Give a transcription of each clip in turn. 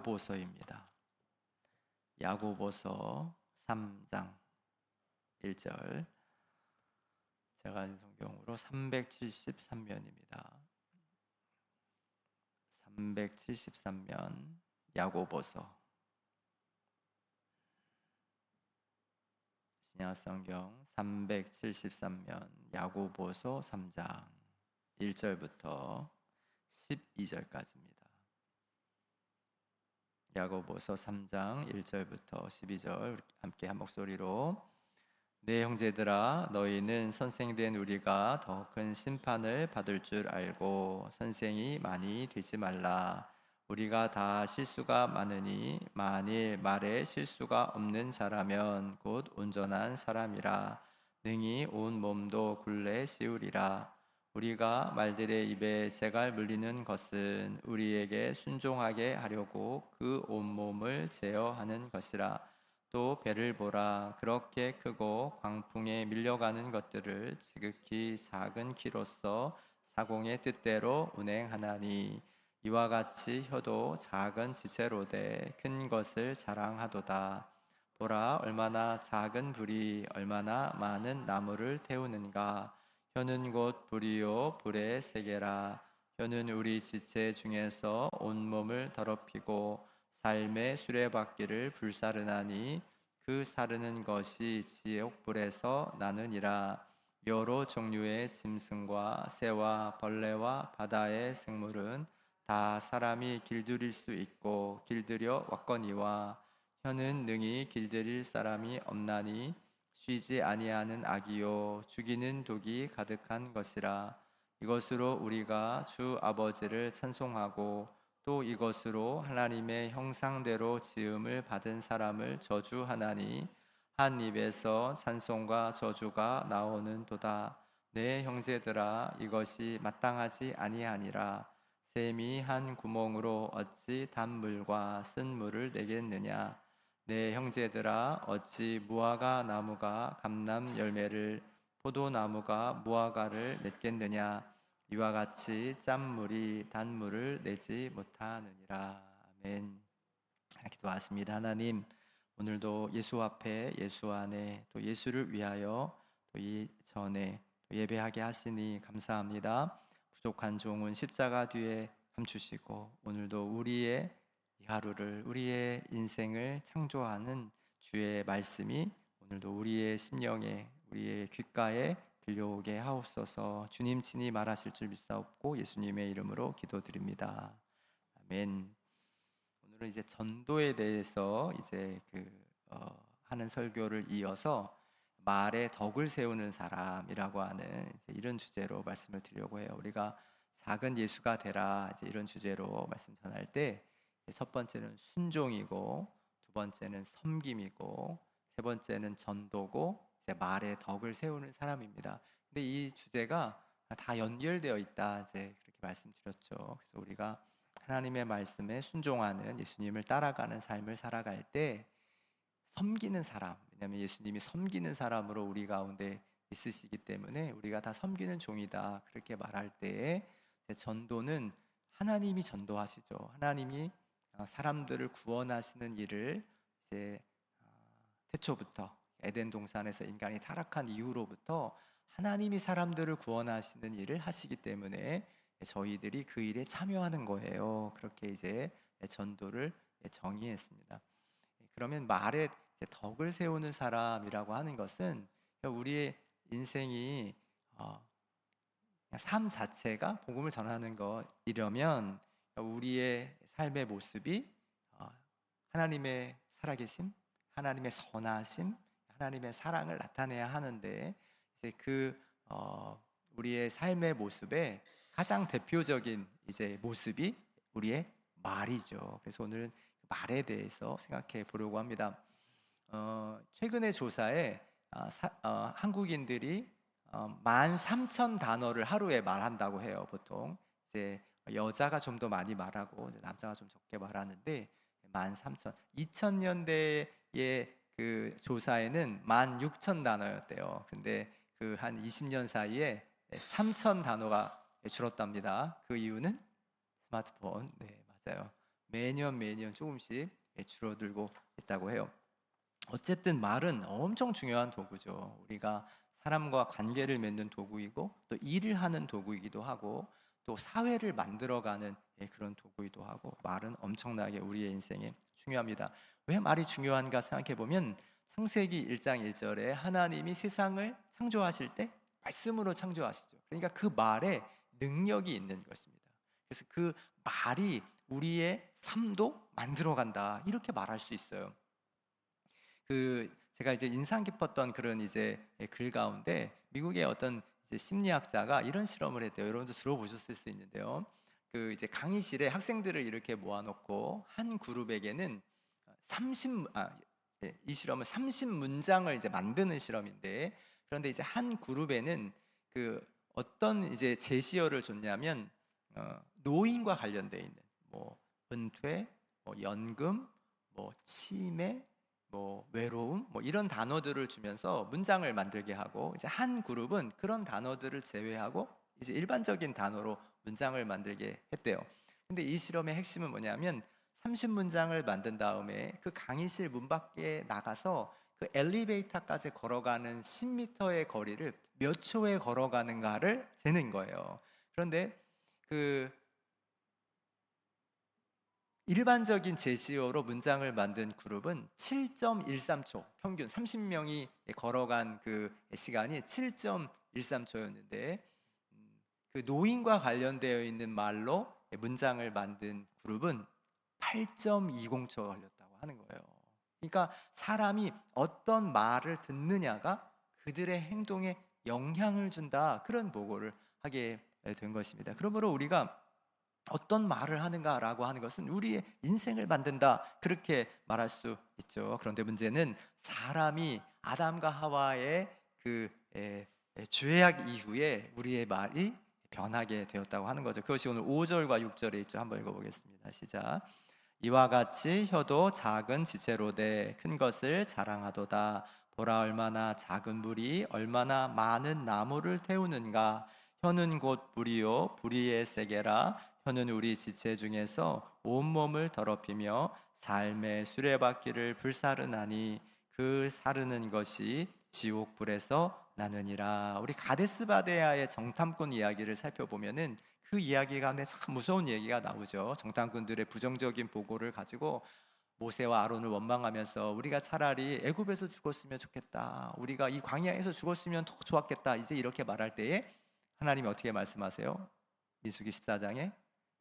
야고보서입니다. 야고보서 3장 1절. 제가 인 성경으로 373면입니다. 373면 야고보서. 신약 성경 373면 야고보서 3장 1절부터 12절까지입니다. 야고보서 3장 1절부터 12절 함께 한 목소리로. 내 형제들아, 너희는 선생된 우리가 더 큰 심판을 받을 줄 알고 선생이 많이 되지 말라. 우리가 다 실수가 많으니 만일 말에 실수가 없는 자라면 곧 온전한 사람이라 능히 온 몸도 굴레 씌우리라. 우리가 말들의 입에 재갈 물리는 것은 우리에게 순종하게 하려고 그 온몸을 제어하는 것이라. 또 배를 보라. 그렇게 크고 광풍에 밀려가는 것들을 지극히 작은 키로서 사공의 뜻대로 운행하나니 이와 같이 혀도 작은 지체로되 큰 것을 자랑하도다. 보라, 얼마나 작은 불이 얼마나 많은 나무를 태우는가. 혀는 곧 불이요 불의 세계라. 혀는 우리 지체 중에서 온몸을 더럽히고 삶의 수레바퀴를 불사르나니 그 사르는 것이 지옥불에서 나느니라. 여러 종류의 짐승과 새와 벌레와 바다의 생물은 다 사람이 길들일 수 있고 길들여 왔거니와 혀는 능히 길들일 사람이 없나니 쉬지 아니하는 악이요 죽이는 독이 가득한 것이라. 이것으로 우리가 주 아버지를 찬송하고 또 이것으로 하나님의 형상대로 지음을 받은 사람을 저주하나니 한 입에서 찬송과 저주가 나오는도다. 내 형제들아, 이것이 마땅하지 아니하니라. 샘이 한 구멍으로 어찌 단물과 쓴물을 내겠느냐. 내 형제들아, 어찌 무화과 나무가 감람 열매를 포도나무가 무화과를 맺겠느냐. 이와 같이 짠물이 단물을 내지 못하느니라. 아멘. 기도하십니다. 하나님, 오늘도 예수 앞에, 예수 안에, 또 예수를 위하여 또 이 전에 또 예배하게 하시니 감사합니다. 부족한 종은 십자가 뒤에 감추시고 오늘도 우리의 이 하루를, 우리의 인생을 창조하는 주의 말씀이 오늘도 우리의 심령에, 우리의 귓가에 들려오게 하옵소서. 주님 친히 말하실 줄 믿사옵고 예수님의 이름으로 기도드립니다. 아멘. 오늘은 이제 전도에 대해서 하는 설교를 이어서 말에 덕을 세우는 사람이라고 하는 이런 주제로 말씀을 드리려고 해요. 우리가 작은 예수가 되라 이런 주제로 말씀 전할 때 첫 번째는 순종이고, 두 번째는 섬김이고, 세 번째는 전도고, 이제 말에 덕을 세우는 사람입니다. 근데 이 주제가 다 연결되어 있다 그렇게 말씀드렸죠. 그래서 우리가 하나님의 말씀에 순종하는, 예수님을 따라가는 삶을 살아갈 때 섬기는 사람, 왜냐하면 예수님이 섬기는 사람으로 우리 가운데 있으시기 때문에 우리가 다 섬기는 종이다 그렇게 말할 때에 전도는 하나님이 전도하시죠. 하나님이 사람들을 구원하시는 일을 이제 태초부터 에덴 동산에서 인간이 타락한 이후로부터 하나님이 사람들을 구원하시는 일을 하시기 때문에 저희들이 그 일에 참여하는 거예요. 그렇게 이제 전도를 정의했습니다. 그러면 말에 덕을 세우는 사람이라고 하는 것은 우리의 인생이 삶 자체가 복음을 전하는 것이려면 우리의 삶의 모습이 하나님의 살아계심, 하나님의 선하심, 하나님의 사랑을 나타내야 하는데 이제 우리의 삶의 모습의 가장 대표적인 모습이 우리의 말이죠. 그래서 오늘은 말에 대해서 생각해 보려고 합니다. 최근의 조사에 한국인들이 13,000단어를 하루에 말한다고 해요. 보통 이제 여자가 좀 더 많이 말하고 남자가 좀 적게 말하는데 13,000. 2000년대의 그 조사에는 16,000단어였대요. 근데 그 한 20년 사이에 3,000단어가 줄었답니다. 그 이유는 스마트폰. 네, 맞아요. 매년 조금씩 줄어들고 있다고 해요. 어쨌든 말은 엄청 중요한 도구죠. 우리가 사람과 관계를 맺는 도구이고 또 일을 하는 도구이기도 하고 또 사회를 만들어가는 그런 도구이기도 하고 말은 엄청나게 우리의 인생에 중요합니다. 왜 말이 중요한가 생각해 보면 창세기 1장 1절에 하나님이 세상을 창조하실 때 말씀으로 창조하시죠. 그러니까 그 말에 능력이 있는 것입니다. 그래서 그 말이 우리의 삶도 만들어간다 이렇게 말할 수 있어요. 제가 이제 인상 깊었던 그런 이제 글 가운데 미국의 어떤 이제 심리학자가 이런 실험을 했대요. 여러분도 들어보셨을 수 있는데요. 이제 강의실에 학생들을 이렇게 모아놓고 한 그룹에게는 30, 이 실험은 30문장을 이제 만드는 실험인데, 그런데 이제 한 그룹에는 어떤 이제 제시어를 줬냐면 노인과 관련되어 있는 뭐 은퇴, 뭐 연금, 뭐 치매, 뭐 외로움, 뭐 이런 단어들을 주면서 문장을 만들게 하고, 이제 한 그룹은 그런 단어들을 제외하고 이제 일반적인 단어로 문장을 만들게 했대요. 근데 이 실험의 핵심은 뭐냐면 30문장을 만든 다음에 그 강의실 문 밖에 나가서 그 엘리베이터까지 걸어가는 10m의 거리를 몇 초에 걸어가는가를 재는 거예요. 그런데 그 일반적인 제시어로 문장을 만든 그룹은 7.13초, 평균 30명이 걸어간 그 시간이 7.13초였는데, 그 노인과 관련되어 있는 말로 문장을 만든 그룹은 8.20초 걸렸다고 하는 거예요. 그러니까 사람이 어떤 말을 듣느냐가 그들의 행동에 영향을 준다, 그런 보고를 하게 된 것입니다. 그러므로 우리가 어떤 말을 하는가라고 하는 것은 우리의 인생을 만든다, 그렇게 말할 수 있죠. 그런데 문제는 사람이 아담과 하와의 죄악 이후에 우리의 말이 변하게 되었다고 하는 거죠. 그것이 오늘 5절과 6절에 있죠. 한번 읽어보겠습니다. 시작. 이와 같이 혀도 작은 지체로 돼 큰 것을 자랑하도다. 보라, 얼마나 작은 불이 얼마나 많은 나무를 태우는가. 혀는 곧 불이요 불의의 세계라. 혀는 우리 지체 중에서 온몸을 더럽히며 삶의 수레바퀴를 불사르나니 그 사르는 것이 지옥불에서 나느니라. 우리 가데스 바네아의 정탐꾼 이야기를 살펴보면은 그 이야기 가운데 참 무서운 얘기가 나오죠. 정탐꾼들의 부정적인 보고를 가지고 모세와 아론을 원망하면서 우리가 차라리 애굽에서 죽었으면 좋겠다, 우리가 이 광야에서 죽었으면 더 좋았겠다, 이제 이렇게 말할 때에 하나님이 어떻게 말씀하세요? 민수기 14장에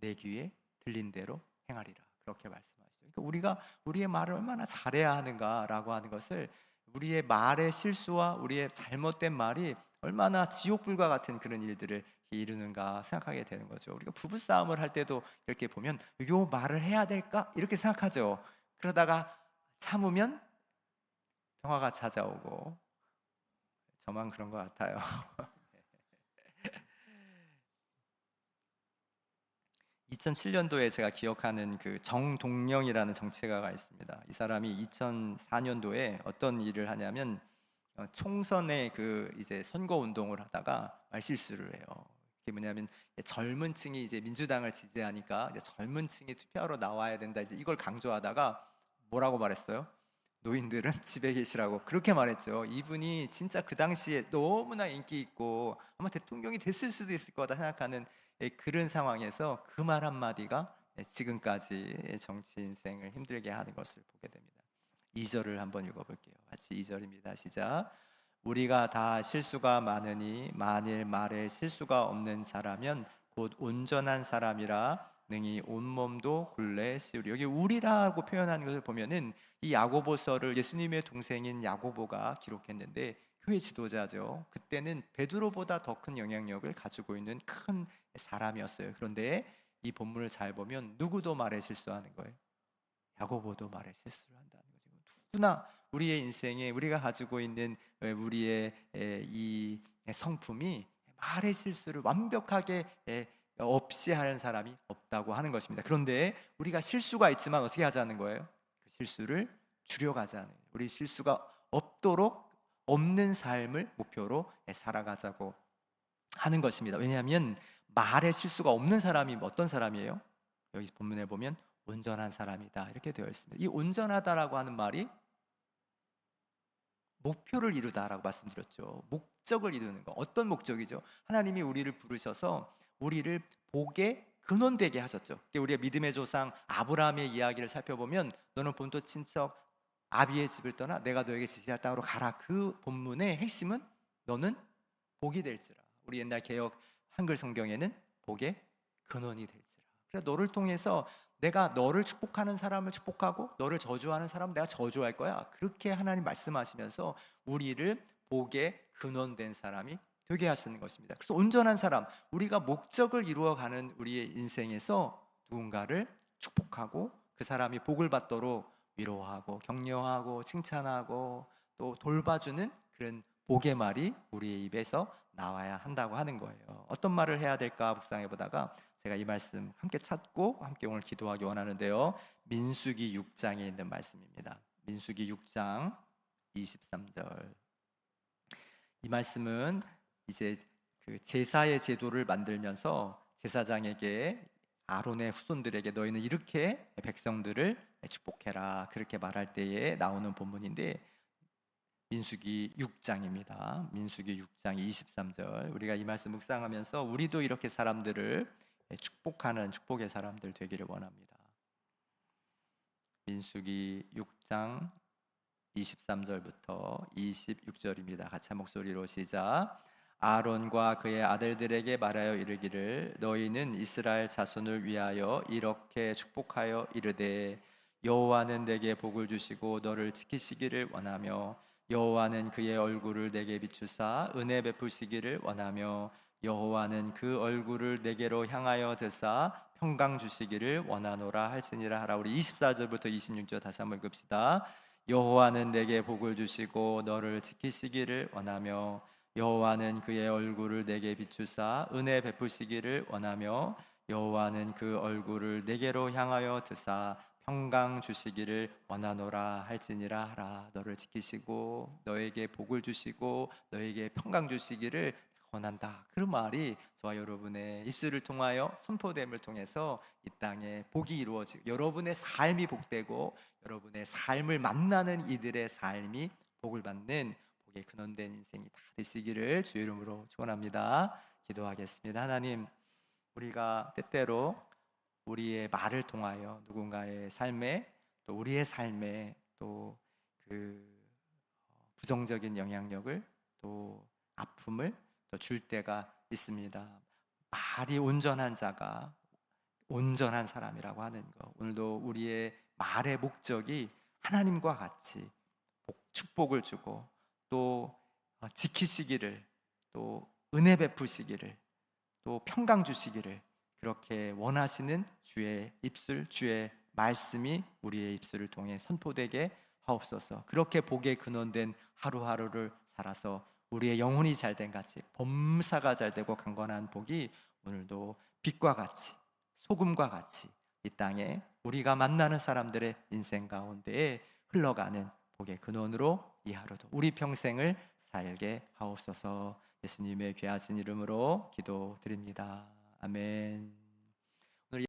내 귀에 들린 대로 행하리라, 그렇게 말씀하시죠. 그러니까 우리가 우리의 말을 얼마나 잘해야 하는가라고 하는 것을, 우리의 말의 실수와 우리의 잘못된 말이 얼마나 지옥불과 같은 그런 일들을 이루는가 생각하게 되는 거죠. 우리가 부부싸움을 할 때도 이렇게 보면 요 말을 해야 될까? 이렇게 생각하죠. 그러다가 참으면 평화가 찾아오고, 저만 그런 것 같아요. 2007년도에 제가 기억하는 그 정동영이라는 정치가가 있습니다. 이 사람이 2004년도에 어떤 일을 하냐면 총선에 이제 선거 운동을 하다가 말실수를 해요. 그게 뭐냐면 젊은 층이 이제 민주당을 지지하니까 이제 젊은 층이 투표하러 나와야 된다, 이제 이걸 강조하다가 뭐라고 말했어요? 노인들은 집에 계시라고, 그렇게 말했죠. 이분이 진짜 그 당시에 너무나 인기 있고 아마 대통령이 됐을 수도 있을 거다 생각하는 그런 상황에서 그 말 한마디가 지금까지 정치 인생을 힘들게 하는 것을 보게 됩니다. 2절을 한번 읽어볼게요. 같이 2절입니다. 시작. 우리가 다 실수가 많으니 만일 말에 실수가 없는 자라면 곧 온전한 사람이라 능히 온몸도 굴레 씌우리. 여기 우리라고 표현하는 것을 보면은 이 야고보서를 예수님의 동생인 야고보가 기록했는데 교회 지도자죠. 그때는 베드로보다 더 큰 영향력을 가지고 있는 큰 사람이었어요. 그런데 이 본문을 잘 보면 누구도 말에 실수하는 거예요. 야고보도 말에 실수를 한다는 거죠. 누구나 우리의 인생에 우리가 가지고 있는 우리의 이 성품이 말의 실수를 완벽하게 없이 하는 사람이 없다고 하는 것입니다. 그런데 우리가 실수가 있지만 어떻게 하자는 거예요? 그 실수를 줄여가자는, 우리 실수가 없도록 없는 삶을 목표로 살아가자고 하는 것입니다. 왜냐하면 말의 실수가 없는 사람이 어떤 사람이에요? 여기 본문에 보면 온전한 사람이다 이렇게 되어 있습니다. 이 온전하다라고 하는 말이 목표를 이루다라고 말씀드렸죠. 목적을 이루는 거. 어떤 목적이죠? 하나님이 우리를 부르셔서 우리를 복의 근원되게 하셨죠. 우리가 믿음의 조상 아브라함의 이야기를 살펴보면 너는 본토 친척 아비의 집을 떠나 내가 너에게 지시할 땅으로 가라. 그 본문의 핵심은 너는 복이 될지라. 우리 옛날 개역 한글 성경에는 복의 근원이 될지라. 그래서 너를 통해서 내가 너를 축복하는 사람을 축복하고 너를 저주하는 사람은 내가 저주할 거야. 그렇게 하나님 말씀하시면서 우리를 복의 근원된 사람이 되게 하시는 것입니다. 그래서 온전한 사람, 우리가 목적을 이루어가는 우리의 인생에서 누군가를 축복하고 그 사람이 복을 받도록 위로하고 격려하고 칭찬하고 또 돌봐주는 그런 복의 말이 우리의 입에서 나와야 한다고 하는 거예요. 어떤 말을 해야 될까 묵상해 보다가 제가 이 말씀 함께 찾고 함께 오늘 기도하기 원하는데요. 민수기 6장에 있는 말씀입니다. 민수기 6장 23절. 이 말씀은 이제 그 제사의 제도를 만들면서 제사장에게 아론의 후손들에게 너희는 이렇게 백성들을 축복해라 그렇게 말할 때에 나오는 본문인데 민수기 6장입니다. 민수기 6장 23절. 우리가 이 말씀 묵상하면서 우리도 이렇게 사람들을 축복하는 축복의 사람들 되기를 원합니다. 민수기 6장 23절부터 26절입니다. 같이 한 목소리로 시작. 아론과 그의 아들들에게 말하여 이르기를 너희는 이스라엘 자손을 위하여 이렇게 축복하여 이르되 여호와는 내게 복을 주시고 너를 지키시기를 원하며 여호와는 그의 얼굴을 내게 비추사 은혜 베푸시기를 원하며 여호와는 그 얼굴을 내게로 향하여 드사 평강 주시기를 원하노라 할지니라 하라. 우리 24절부터 26절 다시 한번 읽읍시다. 여호와는 내게 복을 주시고 너를 지키시기를 원하며 여호와는 그의 얼굴을 내게 비추사 은혜 베푸시기를 원하며 여호와는 그 얼굴을 내게로 향하여 드사 평강 주시기를 원하노라 할지니라 하라. 너를 지키시고 너에게 복을 주시고 너에게 평강 주시기를 원한다. 그 말이 저와 여러분의 입술을 통하여 선포됨을 통해서 이 땅에 복이 이루어지고 여러분의 삶이 복되고 여러분의 삶을 만나는 이들의 삶이 복을 받는 복의 근원된 인생이 다 되시기를 주의 이름으로 축원합니다. 기도하겠습니다. 하나님, 우리가 때때로 우리의 말을 통하여 누군가의 삶에 또 우리의 삶에 또 그 부정적인 영향력을 또 아픔을 또 줄 때가 있습니다. 말이 온전한 자가 온전한 사람이라고 하는 것. 오늘도 우리의 말의 목적이 하나님과 같이 축복을 주고 또 지키시기를 또 은혜 베푸시기를 또 평강 주시기를 그렇게 원하시는 주의 입술, 주의 말씀이 우리의 입술을 통해 선포되게 하옵소서. 그렇게 복의 근원된 하루하루를 살아서 우리의 영혼이 잘된 같이 범사가 잘되고 강건한 복이 오늘도 빛과 같이 소금과 같이 이 땅에 우리가 만나는 사람들의 인생 가운데에 흘러가는 복의 근원으로 이 하루도 우리 평생을 살게 하옵소서. 예수님의 귀하신 이름으로 기도드립니다. 아멘.